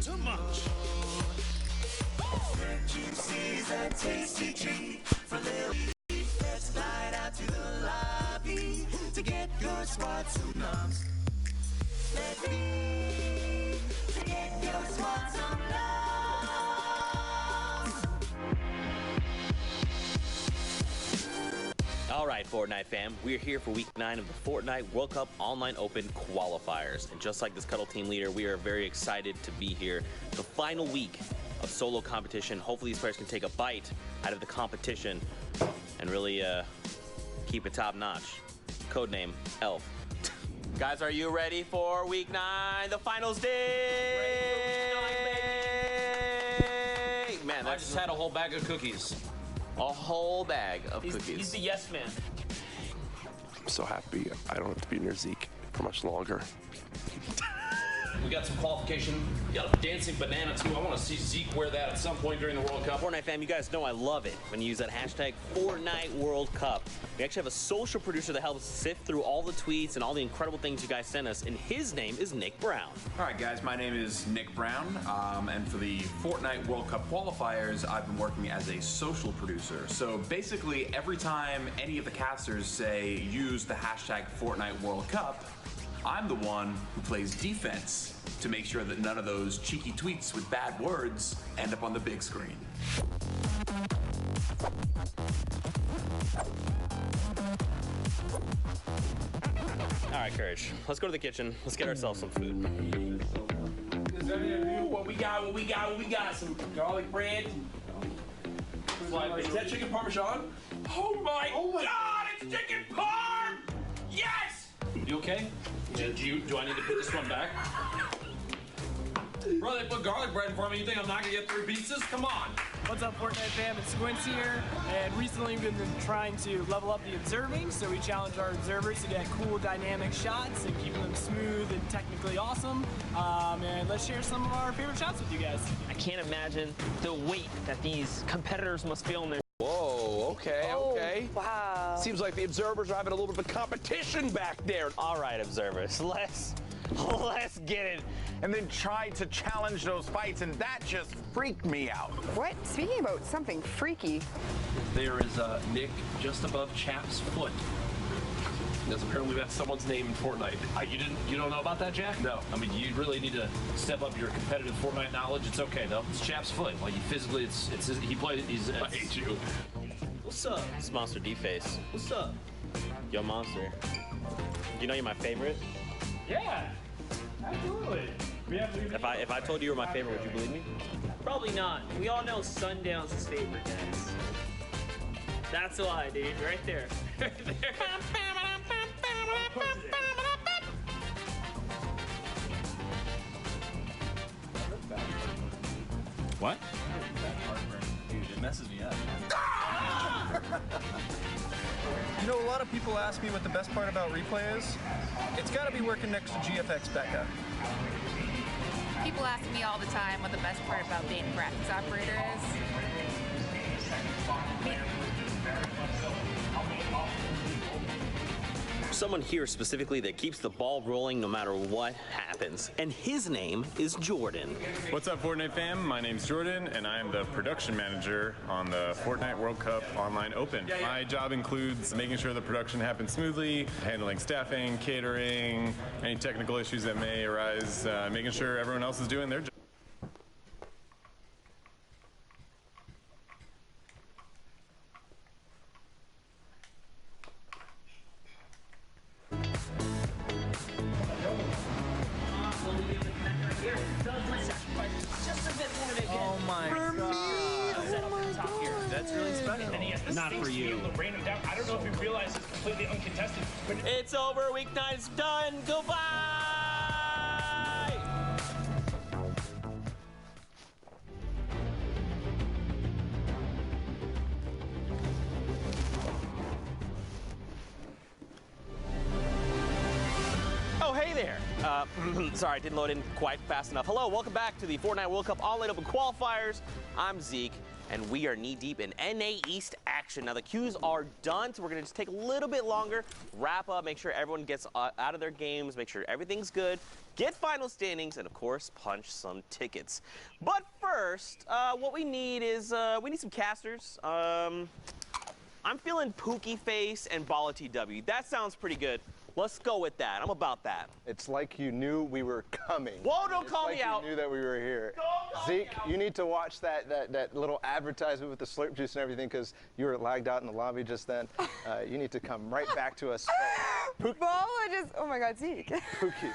too much. Juicy's a tasty treat for little. Let's slide out to the lobby to get your spots and numbs. Let's be to get your spots and All right, Fortnite fam, we're here for week 9 of the Fortnite World Cup Online Open qualifiers. And just like this Cuddle team leader, we are very excited to be here. The final week of solo competition. Hopefully these players can take a bite out of the competition and really keep it top notch. Codename Elf. Guys, are you ready for week 9, the finals day? Man, I just had a whole bag of cookies. A whole bag of cookies. He's the yes man. I'm so happy I don't have to be near Zeke for much longer. We got some qualification. We got a dancing banana too. I want to see Zeke wear that at some point during the World Cup. Fortnite fam, you guys know I love it when you use that hashtag Fortnite World Cup. We actually have a social producer that helps sift through all the tweets and all the incredible things you guys send us, and his name is Nick Brown. All right, guys, my name is Nick Brown, and for the Fortnite World Cup qualifiers, I've been working as a social producer. So basically, every time any of the casters say use the hashtag Fortnite World Cup, I'm the one who plays defense to make sure that none of those cheeky tweets with bad words end up on the big screen. All right, Courage, let's go to the kitchen. Let's get ourselves some food. What we got? Some garlic bread. Is that chicken parmesan? Oh my God, it's chicken parm! Yes! You okay? Do I need to put this one back? Bro, they put garlic bread in for me. You think I'm not gonna get 3 pizzas? Come on. What's up, Fortnite fam? It's Squints here, and recently we've been trying to level up the observing, so we challenge our observers to get cool dynamic shots and keep them smooth and technically awesome. And let's share some of our favorite shots with you guys. I can't imagine the weight that these competitors must feel in their... Whoa, okay, okay. Wow. Seems like the observers are having a little bit of competition back there. All right, observers, let's get it. And then tried to challenge those fights, and that just freaked me out. What? Speaking about something freaky. There is Nick just above Chap's foot. Because apparently that's someone's name in Fortnite. You don't know about that, Jack? No. I mean, you really need to step up your competitive Fortnite knowledge. It's okay though. It's Chap's foot. Like physically, he plays. I hate you. What's up? It's Monster D-Face. What's up? Yo, Monster. You know you're my favorite? Yeah, absolutely. If I told you you were my favorite, would you believe me? Probably not. We all know Sundown's his favorite dance. That's why, dude. Right there. Right there. What? Dude, it messes me up. You know, a lot of people ask me what the best part about replay is. It's got to be working next to GFX Becca. People ask me all the time what the best part about being a graphics operator is. Someone here specifically that keeps the ball rolling no matter what happens, and his name is Jordan. What's up, Fortnite fam? My name's Jordan, and I am the production manager on the Fortnite World Cup Online Open. My job includes making sure the production happens smoothly, handling staffing, catering, any technical issues that may arise, making sure everyone else is doing their job. Oh my God. That's really special. Not for you. I don't know if you realize it's completely uncontested. It's over. Week 9 is done. Goodbye. Oh, hey there. Sorry, I didn't load in quite fast enough. Hello, welcome back to the Fortnite World Cup Online Open Qualifiers. I'm Zeke, and we are knee-deep in NA East action. Now, the queues are done, so we're going to just take a little bit longer, wrap up, make sure everyone gets out of their games, make sure everything's good, get final standings, and, of course, punch some tickets. But first, what we need is we need some casters. I'm feeling Pookie Face and Bala TW. That sounds pretty good. Let's go with that. I'm about that. It's like you knew we were coming. Whoa, don't call me out. You knew that we were here. Zeke, you need to watch that little advertisement with the slurp juice and everything because you were lagged out in the lobby just then. You need to come right back to us. Bala just, oh my God, Zeke. Pookie.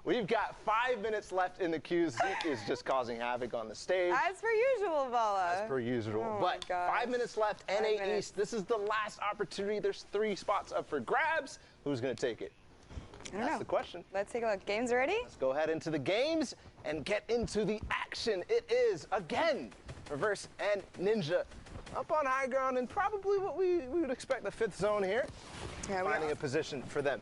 We've got 5 minutes left in the queue. Zeke is just causing havoc on the stage. As per usual, Bala. As per usual. Oh but 5 minutes left, NA East. This is the last opportunity. There's 3 spots up for grabs. Who's going to take it? That's the question. Let's take a look. Games ready? Let's go ahead into the games and get into the action. It is, again, Reverse and Ninja up on high ground and probably what we would expect, the 5th zone here. Yeah, finding a position for them.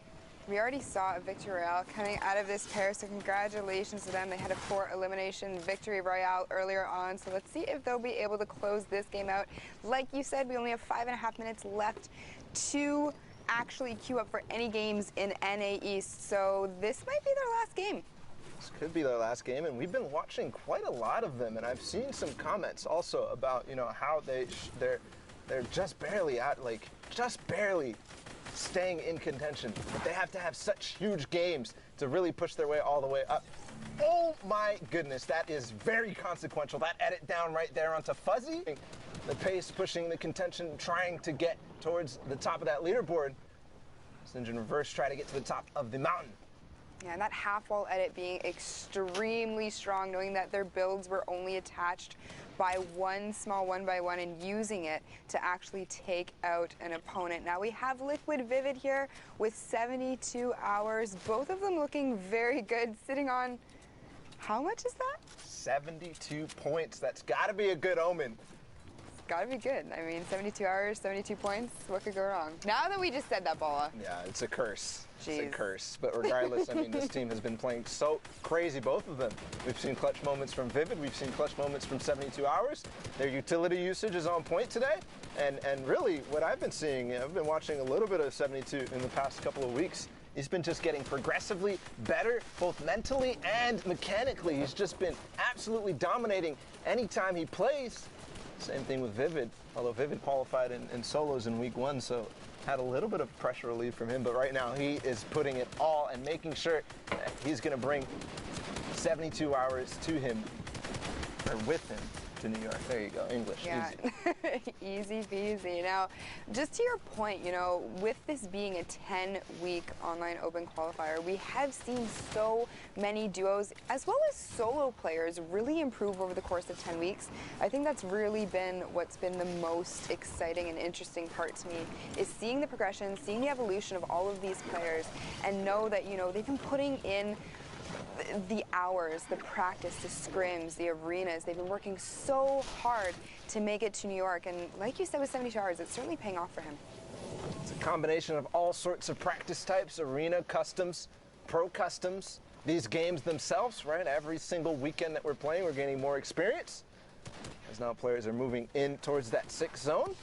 We already saw a victory royale coming out of this pair, so congratulations to them. They had a 4 elimination victory royale earlier on, so let's see if they'll be able to close this game out. Like you said, we only have 5.5 minutes left to actually queue up for any games in NA East, so this might be their last game. This could be their last game, and we've been watching quite a lot of them, and I've seen some comments also about, you know, how they're just barely out, like, just barely staying in contention, but they have to have such huge games to really push their way all the way up. Oh my goodness, that is very consequential. That edit down right there onto Fuzzy. The pace pushing the contention, trying to get towards the top of that leaderboard. Ninja and Reverse try to get to the top of the mountain. Yeah, and that half wall edit being extremely strong, knowing that their builds were only attached by one small 1x1 and using it to actually take out an opponent. Now we have Liquid Vivid here with 72 hours, both of them looking very good, sitting on, how much is that? 72 points, that's gotta be a good omen. Gotta be good. I mean, 72 hours, 72 points, what could go wrong? Now that we just said that, Bala. Yeah, it's a curse. Jeez. It's a curse. But regardless, I mean, this team has been playing so crazy, both of them. We've seen clutch moments from Vivid. We've seen clutch moments from 72 Hours. Their utility usage is on point today. And really, what I've been seeing, I've been watching a little bit of 72 in the past couple of weeks. He's been just getting progressively better, both mentally and mechanically. He's just been absolutely dominating anytime he plays. Same thing with Vivid, although Vivid qualified in solos in week 1, so had a little bit of pressure relief from him, but right now he is putting it all and making sure that he's going to bring 72 hours to him, or with him, to New York. There you go, English, yeah. Easy peasy. Now, just to your point, you know, with this being a 10-week online open qualifier, we have seen so many duos as well as solo players really improve over the course of 10 weeks. I think that's really been what's been the most exciting and interesting part to me, is seeing the progression, seeing the evolution of all of these players, and know that, you know, they've been putting in the hours, the practice, the scrims, the arenas. They've been working so hard to make it to New York, and like you said with 72 hours, it's certainly paying off for him. It's a combination of all sorts of practice types, arena, customs, pro customs, these games themselves, right? Every single weekend that we're playing, we're gaining more experience. As now players are moving in towards that 6th zone.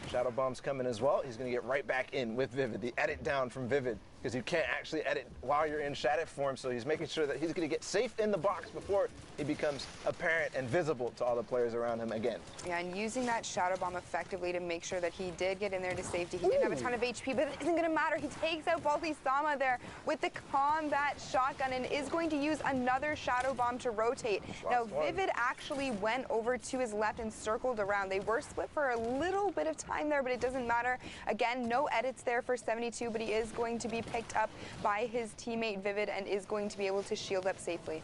Shadow Bomb's coming as well. He's going to get right back in with Vivid. The edit down from Vivid, because you can't actually edit while you're in shadow form, so he's making sure that he's going to get safe in the box before he becomes apparent and visible to all the players around him again. Yeah, and using that Shadow Bomb effectively to make sure that he did get in there to safety. He didn't have a ton of HP, but it isn't going to matter. He takes out Balti Sama there with the combat shotgun and is going to use another Shadow Bomb to rotate. Now, Vivid actually went over to his left and circled around. They were split for a little bit of time there, but it doesn't matter. Again, no edits there for 72, but he is going to be picked up by his teammate Vivid and is going to be able to shield up safely.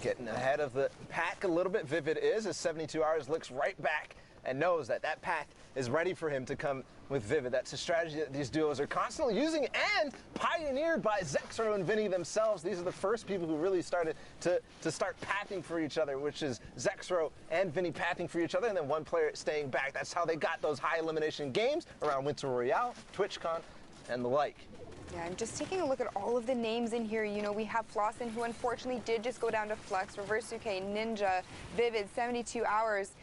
Getting ahead of the pack a little bit, Vivid is, as 72 Hours looks right back and knows that that pack is ready for him to come with Vivid. That's a strategy that these duos are constantly using and pioneered by Zexro and Vinny themselves. These are the first people who really started to start pathing for each other, which is Zexro and Vinny pathing for each other, and then one player staying back. That's how they got those high elimination games around Winter Royale, TwitchCon, and the like. Yeah, I'm just taking a look at all of the names in here. You know, we have Flossin, who unfortunately did just go down to Flex, Reversuke, Ninja, Vivid, 72 Hours,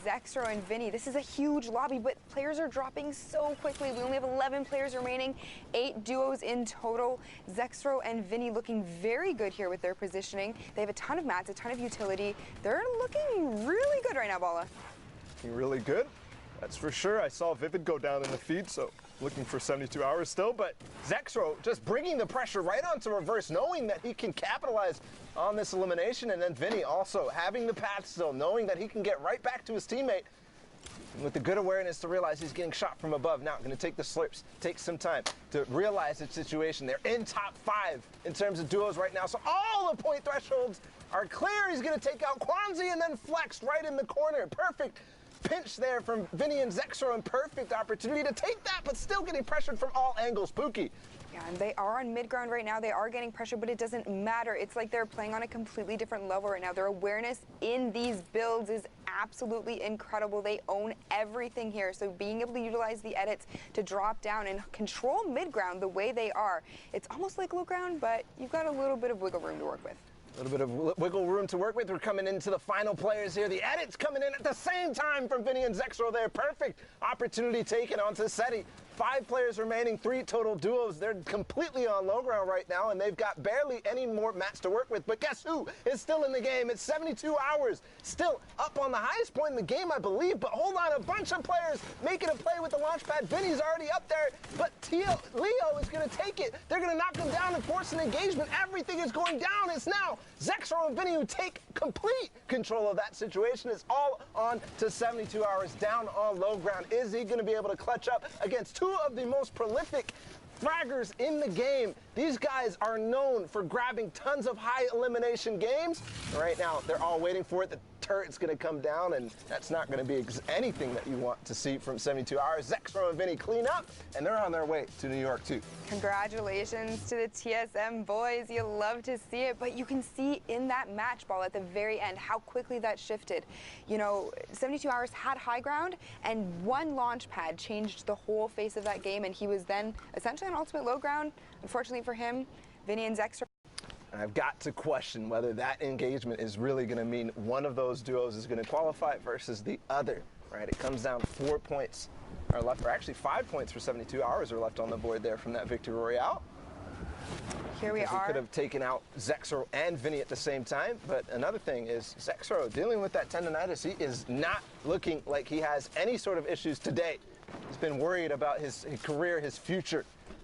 Zexro, and Vinny. This is a huge lobby, but players are dropping so quickly. We only have 11 players remaining, 8 duos in total. Zexro and Vinny looking very good here with their positioning. They have a ton of mats, a ton of utility. They're looking really good right now, Bala. Looking really good, that's for sure. I saw Vivid go down in the feed, so looking for 72 hours still, but Zexro just bringing the pressure right onto Reverse, knowing that he can capitalize on this elimination, and then Vinny also having the path still, knowing that he can get right back to his teammate. And with the good awareness to realize he's getting shot from above. Now going to take the slurps, take some time to realize his situation. They're in top 5 in terms of duos right now, so all the point thresholds are clear. He's going to take out Kwanzi and then Flex right in the corner. Perfect pinch there from Vinny and Zexro, and perfect opportunity to take that, but still getting pressured from all angles. Pookie. Yeah, and they are on mid-ground right now. They are getting pressure, but it doesn't matter. It's like they're playing on a completely different level right now. Their awareness in these builds is absolutely incredible. They own everything here, so being able to utilize the edits to drop down and control mid-ground the way they are, it's almost like low ground, but you've got a little bit of wiggle room to work with. A little bit of wiggle room to work with. We're coming into the final players here. The edits coming in at the same time from Vinny and Zexro there. Perfect opportunity taken onto Seti. 5 players remaining, 3 total duos. They're completely on low ground right now, and they've got barely any more mats to work with. But guess who is still in the game? It's 72 Hours, still up on the highest point in the game, I believe. But hold on, a bunch of players making a play with the launch pad. Vinny's already up there, but Leo is going to take it. They're going to knock him down and force an engagement. Everything is going down. It's now Zexro and Vinny who take complete control of that situation. It's all on to 72 Hours down on low ground. Is he going to be able to clutch up against 2 of the most prolific fraggers in the game? These guys are known for grabbing tons of high elimination games. Right now, they're all waiting for it. The turret's going to come down, and that's not going to be anything that you want to see from 72 Hours. Zexro and Vinny clean up, and they're on their way to New York, too. Congratulations to the TSM boys. You love to see it, but you can see in that match ball at the very end how quickly that shifted. You know, 72 Hours had high ground, and one launch pad changed the whole face of that game, and he was then essentially on ultimate low ground. Unfortunately for him, Vinny and Zexro. I've got to question whether that engagement is really going to mean one of those duos is going to qualify versus the other, right? It comes down to 4 points are left, or actually 5 points for 72 Hours are left on the board there from that victory royale. Here we are. He could have taken out Zexro and Vinny at the same time, but another thing is Zexro dealing with that tendonitis. He is not looking like he has any sort of issues today. He's been worried about his career, his future.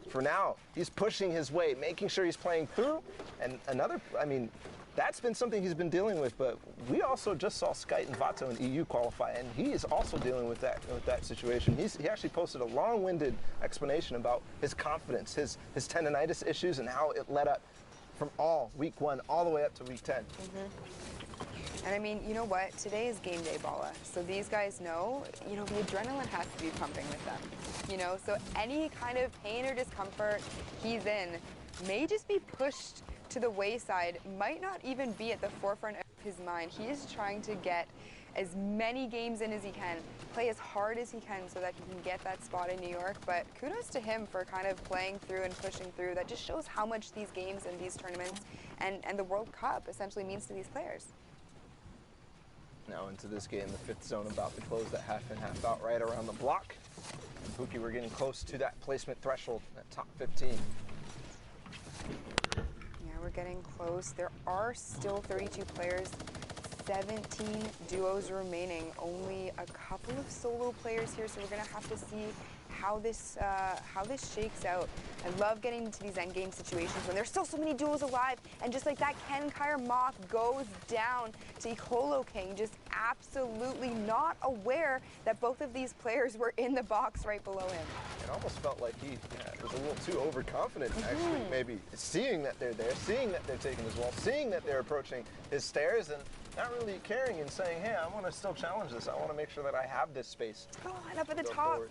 For now, he's pushing his way, making sure he's playing through. And another, I mean, that's been something he's been dealing with, but we also just saw Skyte and Vato in EU qualify, and he is also dealing with that situation. He actually posted a long-winded explanation about his confidence, his tendonitis issues, and how it led up from week 1 all the way up to week 10. And I mean, you know what? Today is game day, Bala. So these guys know, you know, the adrenaline has to be pumping with them. You know, so any kind of pain or discomfort he's in may just be pushed to the wayside, might not even be at the forefront of his mind. He is trying to get as many games in as he can, play as hard as he can so that he can get that spot in New York. But kudos to him for kind of playing through and pushing through. That just shows how much these games and these tournaments and the World Cup essentially means to these players. Now into this game, the 5th zone about to close that half in, half out right around the block. And Pookie, we're getting close to that placement threshold, that top 15. Yeah, we're getting close. There are still 32 players, 17 duos remaining. Only a couple of solo players here, so we're gonna have to see how this shakes out. I love getting into these endgame situations when there's still so many duos alive, and just like that, Ken Kyer Moth goes down to Holo King, just absolutely not aware that both of these players were in the box right below him. It almost felt like he was a little too overconfident, actually, maybe seeing that they're there, seeing that they're taking his wall, seeing that they're approaching his stairs, and not really caring and saying, hey, I want to still challenge this. I want to make sure that I have this space. Oh, and up at the top. Forward.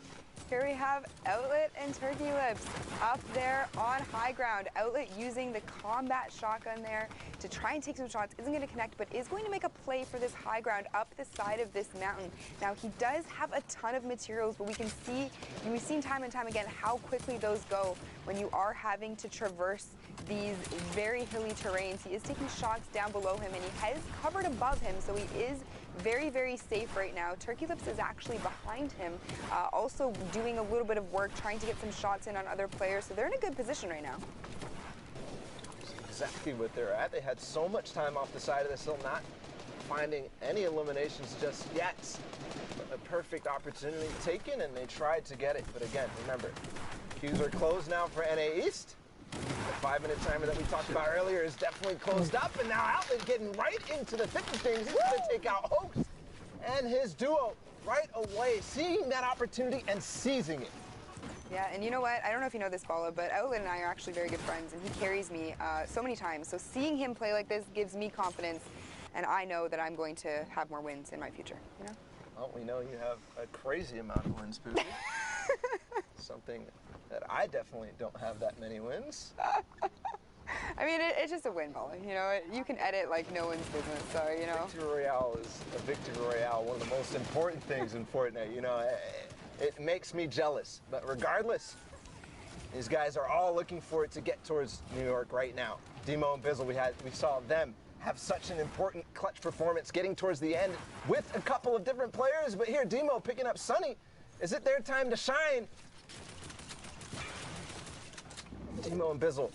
Here we have Outlet and Turkey Lips up there on high ground. Outlet using the combat shotgun there to try and take some shots. Isn't going to connect, but is going to make a play for this high ground up the side of this mountain. Now, he does have a ton of materials, but we've seen time and time again how quickly those go when you are having to traverse these very hilly terrains. He is taking shots down below him, and he has covered above him, so he is very, very safe right now. Turkey Lips is actually behind him, also doing a little bit of work, trying to get some shots in on other players, so they're in a good position right now. That's exactly what they're at. They had so much time off the side of this hill, not finding any eliminations just yet. A perfect opportunity taken, and they tried to get it, but again, remember, queues are closed now for NA East. The 5-minute timer that we talked about earlier is definitely closed up, and now Outlet getting right into the thick of things. He's going to take out Hoax and his duo right away, seeing that opportunity and seizing it. Yeah, and you know what? I don't know if you know this, Bala, but Outlet and I are actually very good friends, and he carries me so many times. So seeing him play like this gives me confidence, and I know that I'm going to have more wins in my future, you know? Well, we know you have a crazy amount of wins, Pookie. Something that I definitely don't have that many wins. I mean, it's just a win, Bala. You know, you can edit like no one's business, so, you know. Victory Royale is a Victory Royale, one of the most important things in Fortnite. You know, it makes me jealous. But regardless, these guys are all looking for it to get towards New York right now. Demo and Bizzle, we saw them have such an important clutch performance getting towards the end with a couple of different players. But here, Demo picking up Sunny. Is it their time to shine? Demo and Bizzle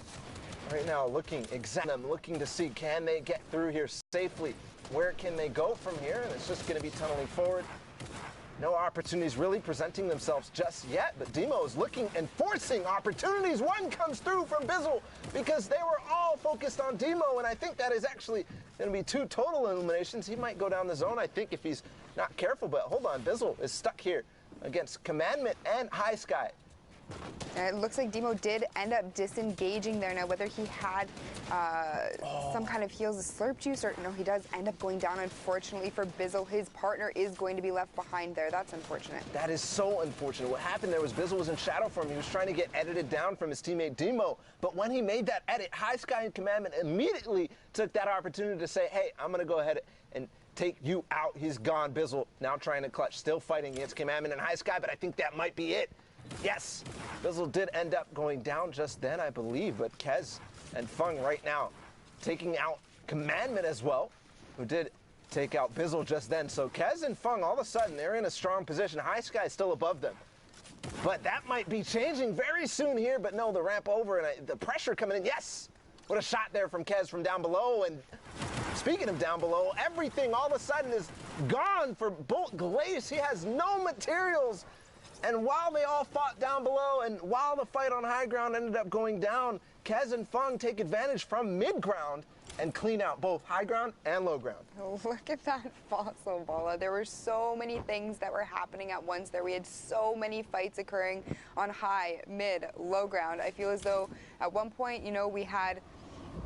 right now looking to see, can they get through here safely? Where can they go from here? And it's just going to be tunneling forward. No opportunities really presenting themselves just yet, but Demo is looking and forcing opportunities. One comes through from Bizzle because they were all focused on Demo, and I think that is actually going to be 2 total eliminations. He might go down the zone, I think, if he's not careful, but hold on, Bizzle is stuck here against Commandment and High Sky. It looks like Demo did end up disengaging there. Now, whether he had some kind of heals of slurp juice or no, he does end up going down, unfortunately, for Bizzle. His partner is going to be left behind there. That's unfortunate. That is so unfortunate. What happened there was Bizzle was in shadow form. He was trying to get edited down from his teammate Demo, but when he made that edit, High Sky and Commandment immediately took that opportunity to say, hey, I'm going to go ahead and take you out. He's gone. Bizzle now trying to clutch, still fighting against Commandment and High Sky, but I think that might be it. Yes, Bizzle did end up going down just then, I believe, but Kez and Fung right now taking out Commandment as well, who did take out Bizzle just then. So Kez and Fung, all of a sudden, they're in a strong position. High Sky is still above them. But that might be changing very soon here, but no, the ramp over and the pressure coming in. Yes, what a shot there from Kez from down below. And speaking of down below, everything all of a sudden is gone for Bolt Glaze. He has no materials. And while they all fought down below and while the fight on high ground ended up going down, Kez and Fung take advantage from mid ground and clean out both high ground and low ground. Oh, look at that fossil, Bala. There were so many things that were happening at once there. We had so many fights occurring on high, mid, low ground. I feel as though at one point, you know, we had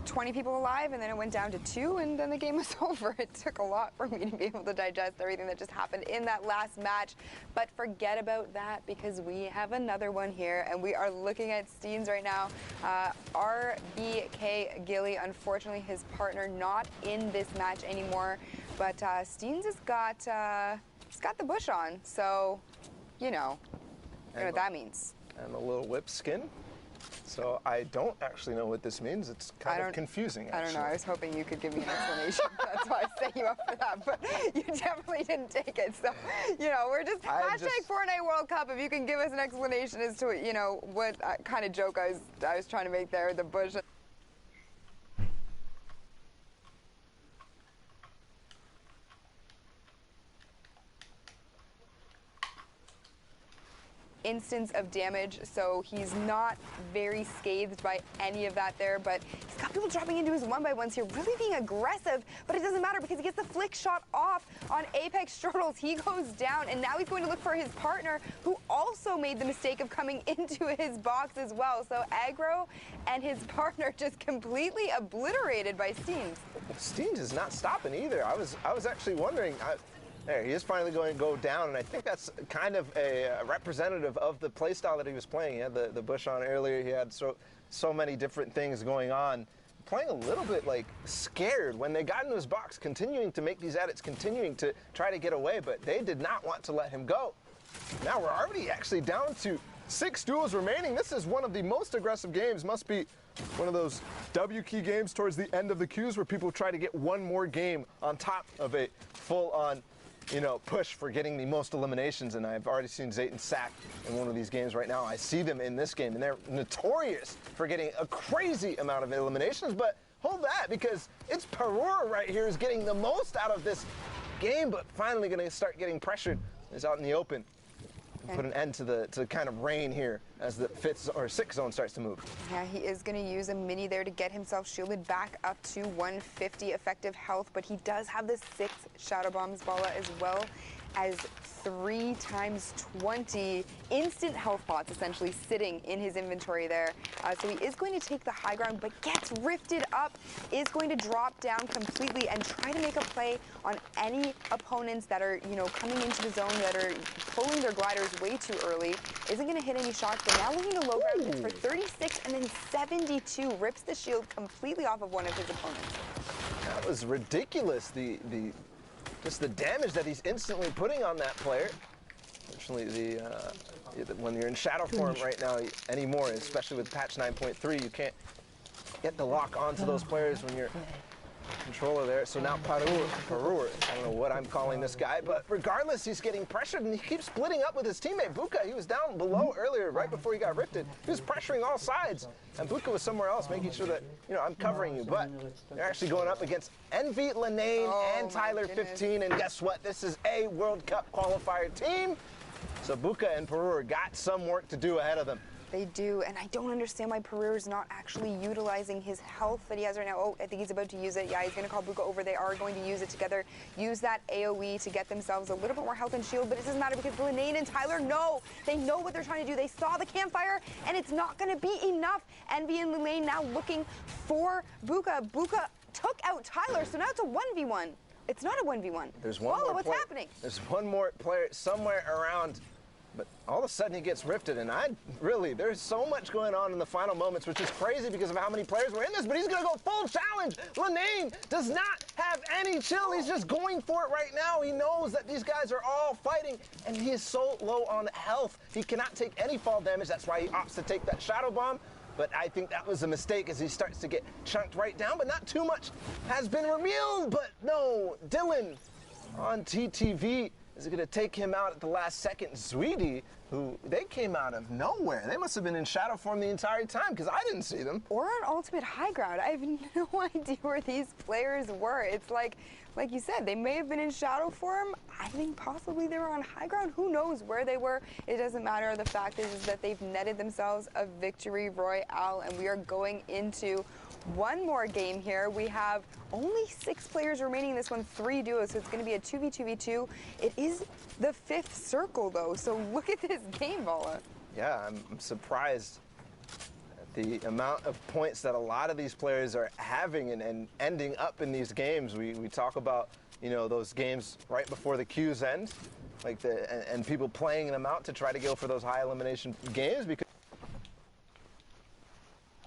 20 people alive, and then it went down to 2, and then the game was over. It took a lot for me to be able to digest everything that just happened in that last match. But forget about that, because we have another one here, and we are looking at Steens right now. RBK Gilly, unfortunately, his partner not in this match anymore, but Steens has got he's got the bush on, so you know what that means. And a little whip skin. So I don't actually know what this means. It's kind of confusing, actually. I don't know. I was hoping you could give me an explanation. That's why I set you up for that. But you definitely didn't take it. So, you know, we're just hashtag Fortnite World Cup. If you can give us an explanation as to, you know, what kind of joke I was trying to make there, the bush. Instance of damage, so he's not very scathed by any of that there, but he's got people dropping into his 1x1s here, really being aggressive, but it doesn't matter because he gets the flick shot off on Apex Strudels. He goes down, and now he's going to look for his partner, who also made the mistake of coming into his box as well. So Aggro and his partner just completely obliterated by Steens. Steens is not stopping either. I was actually wondering, There, he is finally going to go down, and I think that's kind of a representative of the play style that he was playing. He had the bush on earlier. He had so many different things going on. Playing a little bit like scared when they got into his box, continuing to make these edits, continuing to try to get away, but they did not want to let him go. Now we're already actually down to 6 duels remaining. This is one of the most aggressive games. Must be one of those W key games towards the end of the queues where people try to get one more game on top of a full-on, push for getting the most eliminations. And I've already seen Zayton sack in one of these games right now. I see them in this game, and they're notorious for getting a crazy amount of eliminations. But hold that, because it's Parur right here is getting the most out of this game, but finally going to start getting pressured. Is out in the open. Put an end to the kind of rain here as the 5th or 6th zone starts to move. Yeah, he is going to use a mini there to get himself shielded back up to 150 effective health, but he does have the 6 Shadow Bombs, Bala, as well as 3 times 20 instant health pots essentially sitting in his inventory there. So he is going to take the high ground, but gets rifted up, is going to drop down completely and try to make a play on any opponents that are, coming into the zone that are pulling their gliders way too early. Isn't going to hit any shots, but now looking to low ground hits for 36 and then 72. Rips the shield completely off of one of his opponents. That was ridiculous. Just the damage that he's instantly putting on that player. Unfortunately, when you're in shadow form right now anymore, especially with patch 9.3, you can't get the lock onto those players when you're controller there. So now Parur, I don't know what I'm calling this guy, but regardless, he's getting pressured and he keeps splitting up with his teammate Buka. He was down below earlier, right before he got rifted. He was pressuring all sides, and Buka was somewhere else, making sure that, I'm covering you. But they're actually going up against Envy, Lanane, and Tyler 15, and guess what? This is a World Cup qualifier team. So Buka and Parur got some work to do ahead of them. They do, and I don't understand why Parur's not actually utilizing his health that he has right now. Oh, I think he's about to use it. Yeah, he's going to call Buka over. They are going to use it together. Use that AoE to get themselves a little bit more health and shield, but it doesn't matter because Lanane and Tyler know. They know what they're trying to do. They saw the campfire, and it's not going to be enough. Envy and Lanane now looking for Buka. Buka took out Tyler, so now it's a 1v1. It's not a 1v1. There's one more what's happening? There's one more player somewhere around. But all of a sudden he gets rifted, and there's so much going on in the final moments, which is crazy because of how many players were in this, but he's going to go full challenge. Lanane does not have any chill. He's just going for it right now. He knows that these guys are all fighting, and he is so low on health. He cannot take any fall damage. That's why he opts to take that Shadow Bomb. But I think that was a mistake as he starts to get chunked right down, but not too much has been revealed. But no, Dylan on TTV is going to take him out at the last second. Zweedy, who they came out of nowhere. They must have been in shadow form the entire time because I didn't see them. Or on ultimate high ground. I have no idea where these players were. It's like you said, they may have been in shadow form. I think possibly they were on high ground. Who knows where they were? It doesn't matter. The fact is that they've netted themselves a victory royale, and we are going into one more game here. We have only 6 players remaining in this one, 3 duos, so it's going to be a 2v2v2. It is the 5th circle, though, so look at this game, Bala. Yeah, I'm surprised at the amount of points that a lot of these players are having and ending up in these games. We talk about, those games right before the queues end, and people playing them out to try to go for those high elimination games because